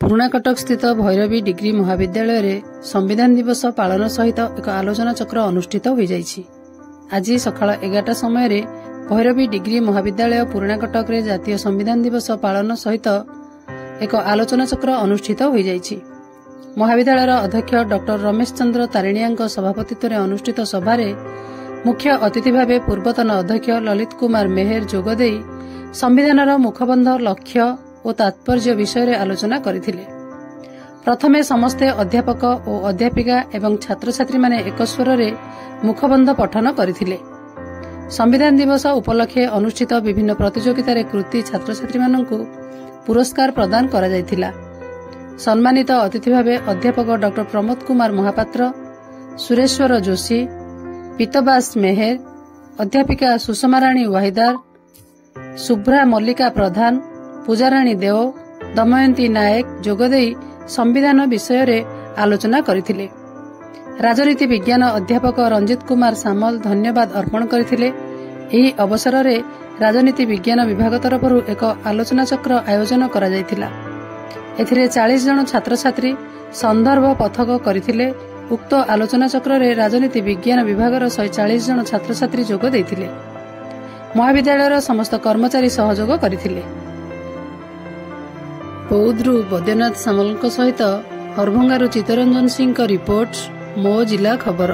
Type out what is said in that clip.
पुराणाकटक स्थित भैरवी डिग्री महाविद्यालय रे संविधान दिवस पालन सहित एक आलोचना चक्र अनुष्ठित हो जाइछि। आज सकाळ 11टा समय रे भैरवी डिग्री महाविद्यालय पुराणाकटक रे जातीय संविधान दिवस पालन सहित एक आलोचना चक्र अनुष्ठित हो जाइछि। महाविद्यालयर अध्यक्ष डॉक्टर रमेश चंद्र तारिणिया सभापतित्व रे अनुष्ठित सभारे मुख्य अतिथि भावे पूर्वतन अध्यक्ष ललित कुमार मेहर जोगदे संविधानर मुखबंध लक्ष्य और तात्पर्य विषय आलोचना करथिले। प्रथमे समस्ते अध्यापक और अध्यापिका एवं छात्र छात्री माने एक स्वर रे मुखबंध पठन करथिले। संविधान दिवस उपलक्षे अनुष्ठित विभिन्न प्रतियोगिता रे कृति छात्र छात्री माननकु पुरस्कार प्रदान करा जायथिला। सम्मानित अतिथि भावे अध्यापक डॉक्टर प्रमोद कुमार महापात्र, सुरेश्वर जोशी, पीतबास मेहर, अध्यापिका सुषमा राणी वाहिदार, शुभ्रा मल्लिका प्रधान, पूजाराणी देव, दमयंती नायक जोगदे संविधान विषय रे आलोचना करथिले। राजनीति विज्ञान अध्यापक रंजित कुमार सामल धन्यवाद अर्पण करथिले। एही अवसर रे राजनीति विज्ञान विभाग तरफरु एक आलोचना चक्र आयोजन करा जायथिला। एथिरे 40 जन छात्र छात्री संदर्भ पथक करथिले। उक्त आलोचना चक्र रे राजनीति विज्ञान विभागर 140 जन छात्र छात्री जोग दैथिले। महाविद्यालयर समस्त कर्मचारी सहयोग करथिले। बौद्धरू बैद्यनाथ सामल सहित हरभंगारू चित्तरंजन सिंह रिपोर्ट, मो जिला खबर।